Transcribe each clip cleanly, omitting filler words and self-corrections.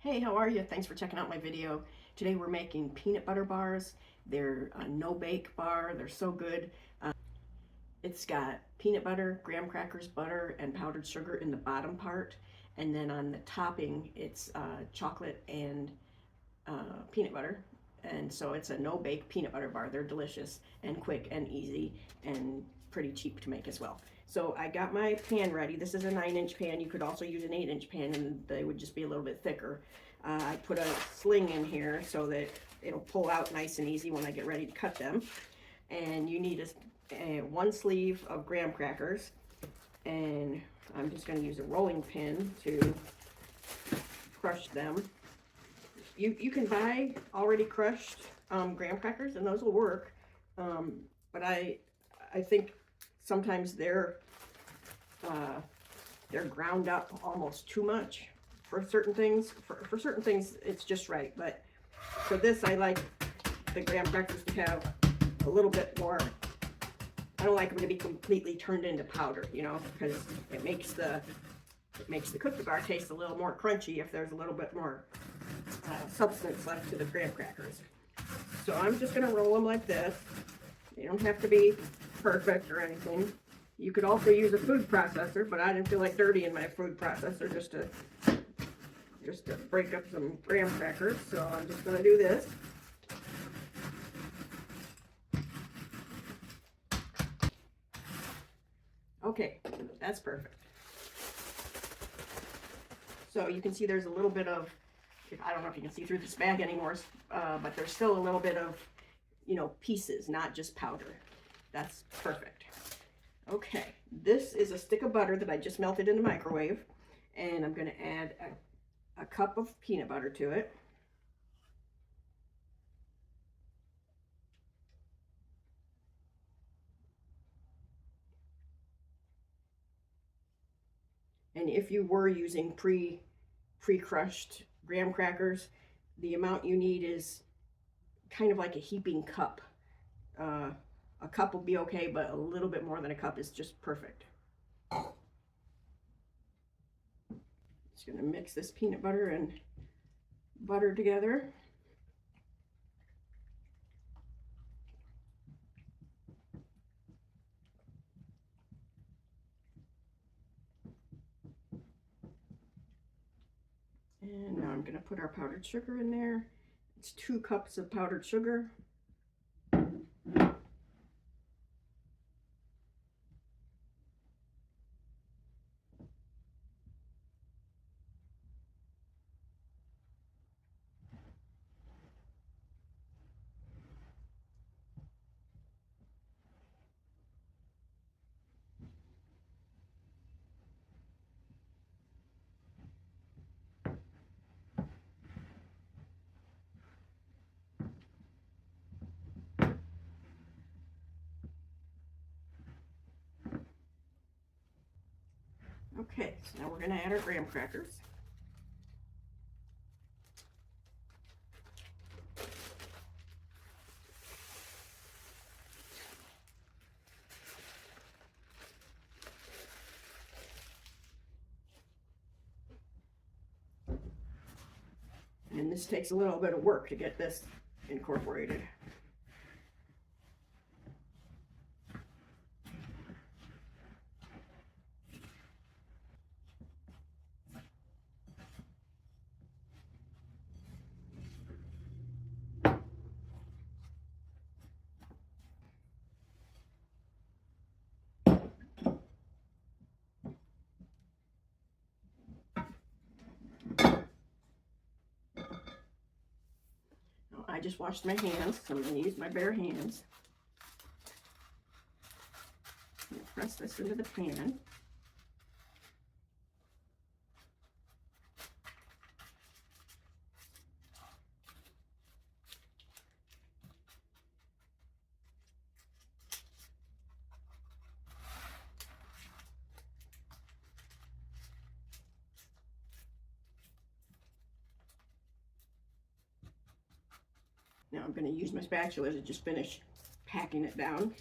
Hey, how are you? Thanks for checking out my video. Today we're making peanut butter bars. They're a no-bake bar. They're so good. It's got peanut butter, graham crackers, butter, and powdered sugar in the bottom part. And then on the topping, it's chocolate and peanut butter. And so it's a no-bake peanut butter bar. They're delicious and quick and easy and pretty cheap to make as well. So I got my pan ready. This is a 9-inch pan. You could also use an 8-inch pan and they would just be a little bit thicker. I put a sling in here so that it'll pull out nice and easy when I get ready to cut them. And you need one sleeve of graham crackers. And I'm just going to use a rolling pin to crush them. You can buy already crushed graham crackers, and those will work. But I think sometimes they're ground up almost too much for certain things. For certain things, it's just right. But for this, I like the graham crackers to have a little bit more. I don't like them to be completely turned into powder, you know, because it makes the cookie bar taste a little more crunchy if there's a little bit more substance left to the graham crackers. So I'm just going to roll them like this. They don't have to be perfect or anything. You could also use a food processor, but I didn't feel like dirtying my food processor just to break up some graham crackers. So I'm just going to do this. Okay, that's perfect. So you can see there's a little bit of, I don't know if you can see through this bag anymore, but there's still a little bit of, you know, pieces, not just powder. That's perfect. Okay, this is a stick of butter that I just melted in the microwave, and I'm going to add a cup of peanut butter to it. And if you were using pre-crushed graham crackers, the amount you need is kind of like a heaping cup. A cup will be okay, but a little bit more than a cup is just perfect. Just gonna mix this peanut butter and butter together. And now I'm gonna put our powdered sugar in there. It's 2 cups of powdered sugar. Okay, so now we're gonna add our graham crackers. And this takes a little bit of work to get this incorporated. I just washed my hands, so I'm going to use my bare hands. I'm going to press this into the pan. Now I'm going to use my spatula to just finish packing it down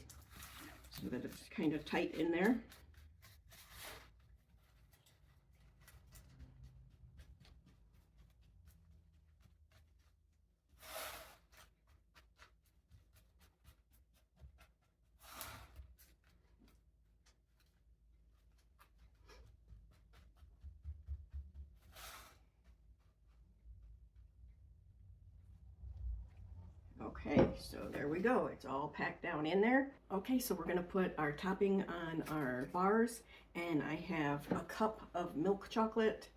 so that it's kind of tight in there. Okay, so there we go. It's all packed down in there. Okay, so we're gonna put our topping on our bars, and I have a cup of milk chocolate.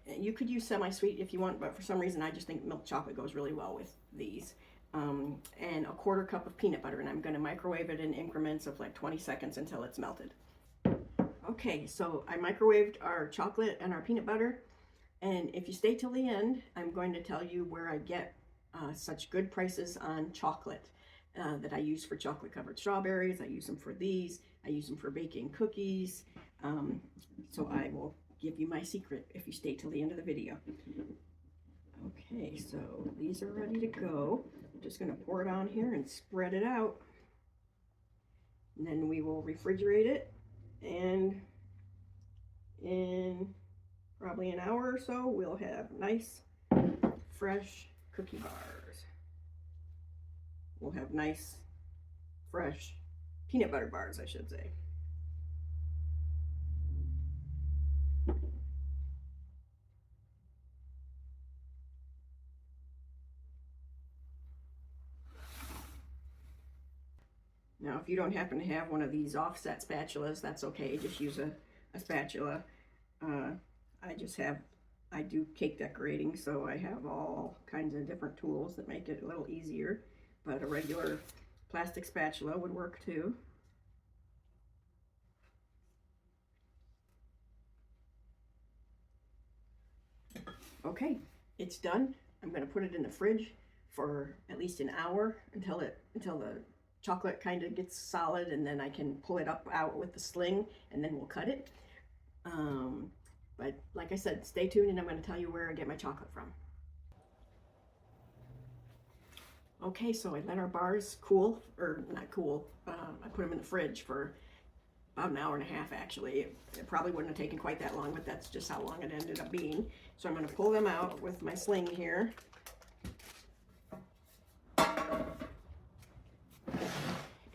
You could use semi-sweet if you want, but for some reason I just think milk chocolate goes really well with these. And a quarter cup of peanut butter, and I'm gonna microwave it in increments of like 20 seconds until it's melted. Okay, so I microwaved our chocolate and our peanut butter, and if you stay till the end, I'm going to tell you where I get such good prices on chocolate that I use for chocolate covered strawberries. I use them for these. I use them for baking cookies. So I will give you my secret if you stay till the end of the video. Okay, so these are ready to go. I'm just going to pour it on here and spread it out. And then we will refrigerate it, and in probably an hour or so we'll have nice fresh cookie bars. We'll have nice fresh peanut butter bars, I should say. Now, if you don't happen to have one of these offset spatulas, that's okay. Just use a spatula. I do cake decorating, so I have all kinds of different tools that make it a little easier. But a regular plastic spatula would work too. Okay, it's done. I'm going to put it in the fridge for at least an hour until the chocolate kind of gets solid, and then I can pull it out with the sling, and then we'll cut it. But like I said, stay tuned, and I'm going to tell you where I get my chocolate from. Okay, so I let our bars cool, or not cool, I put them in the fridge for about an hour and a half actually. It probably wouldn't have taken quite that long, but that's just how long it ended up being. So I'm going to pull them out with my sling here.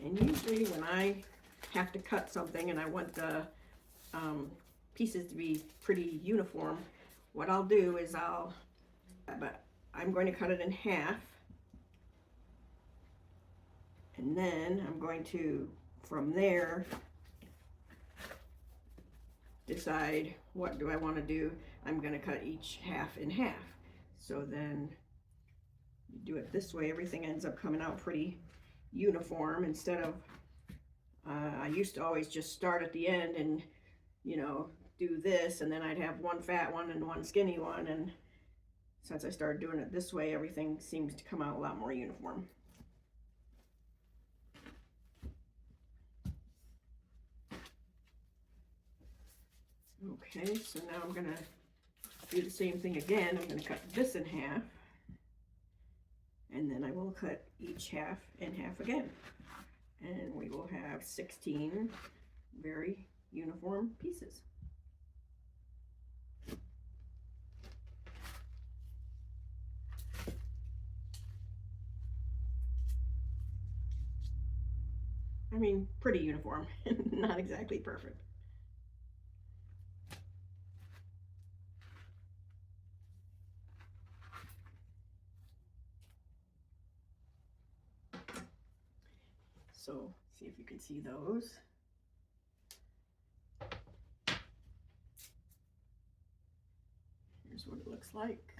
And usually when I have to cut something and I want the pieces to be pretty uniform, what I'll do is I'm going to cut it in half, and then I'm going to, from there, decide what do I want to do. I'm going to cut each half in half. So then you do it this way, everything ends up coming out pretty uniform, instead of I used to always just start at the end and, you know, do this, and then I'd have one fat one and one skinny one, and since I started doing it this way, everything seems to come out a lot more uniform. Okay, so now I'm gonna do the same thing again. I'm gonna cut this in half, and then I will cut each half in half again, and we will have 16 very uniform pieces. I mean, pretty uniform, not exactly perfect. So, see if you can see those. Here's what it looks like.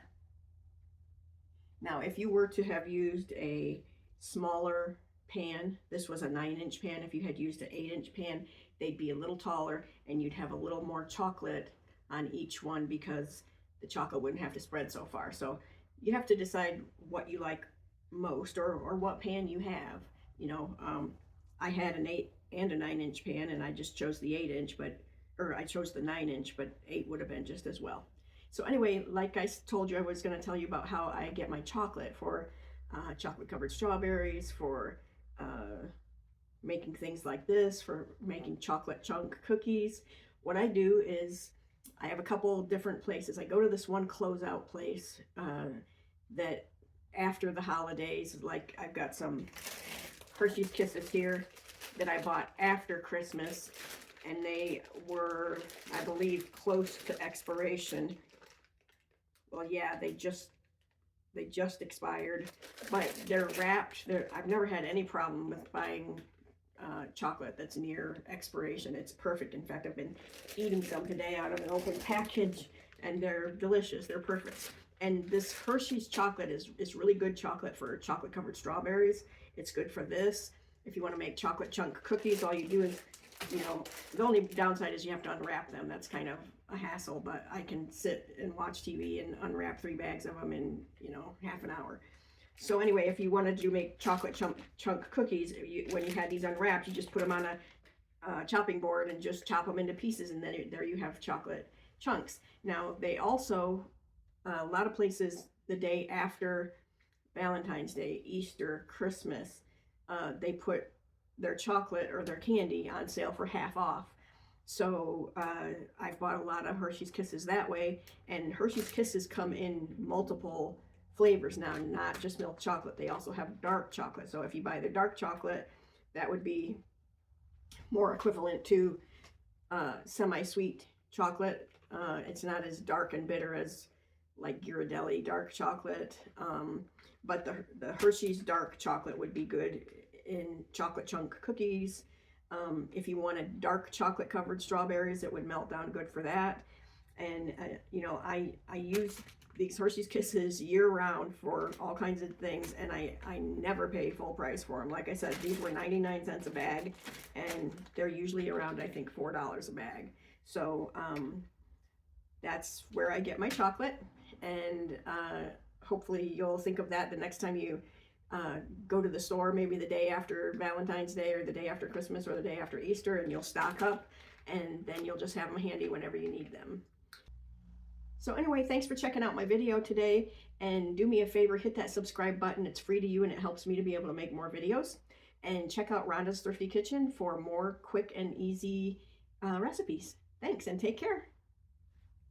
Now, if you were to have used a smaller pan, this was a 9-inch pan. If you had used an 8-inch pan, they'd be a little taller, and you'd have a little more chocolate on each one because the chocolate wouldn't have to spread so far. So you have to decide what you like most, or what pan you have. You know, I had an 8 and a 9-inch pan, and I just chose the 8-inch, or I chose the 9-inch, but 8 would have been just as well. So anyway, like I told you, I was going to tell you about how I get my chocolate for chocolate covered strawberries, for making things like this, for making chocolate chunk cookies. What I do is I have a couple different places. I go to this one closeout place that after the holidays, like I've got some Hershey's Kisses here that I bought after Christmas, and they were, I believe, close to expiration. Well, yeah, they just They just expired, but they're wrapped. I've never had any problem with buying chocolate that's near expiration. It's perfect. In fact, I've been eating some today out of an open package, and they're delicious. They're perfect. And this Hershey's chocolate is really good chocolate for chocolate covered strawberries. It's good for this. If you want to make chocolate chunk cookies, all you do is, you know, the only downside is you have to unwrap them. That's kind of a hassle, but I can sit and watch TV and unwrap 3 bags of them in, you know, half an hour. So anyway, if you wanted to make chocolate chunk cookies, when you had these unwrapped, you just put them on a chopping board and just chop them into pieces, and then there you have chocolate chunks. Now, they also, a lot of places, the day after Valentine's Day, Easter, Christmas, they put their chocolate or their candy on sale for half off. So I've bought a lot of Hershey's Kisses that way, and Hershey's Kisses come in multiple flavors now, not just milk chocolate. They also have dark chocolate. So if you buy the dark chocolate, that would be more equivalent to semi-sweet chocolate. It's not as dark and bitter as like Ghirardelli dark chocolate, but the Hershey's dark chocolate would be good in chocolate chunk cookies. If you wanted dark chocolate covered strawberries, it would melt down good for that. And you know, I use these Hershey's Kisses year round for all kinds of things, and I never pay full price for them. Like I said, these were 99 cents a bag, and they're usually around, I think, $4 a bag. So that's where I get my chocolate, and hopefully you'll think of that the next time you go to the store, maybe the day after Valentine's Day or the day after Christmas or the day after Easter, and you'll stock up, and then you'll just have them handy whenever you need them. So anyway, thanks for checking out my video today, and do me a favor, hit that subscribe button. It's free to you and it helps me to be able to make more videos. And check out Rhonda's Thrifty Kitchen for more quick and easy recipes. Thanks, and take care.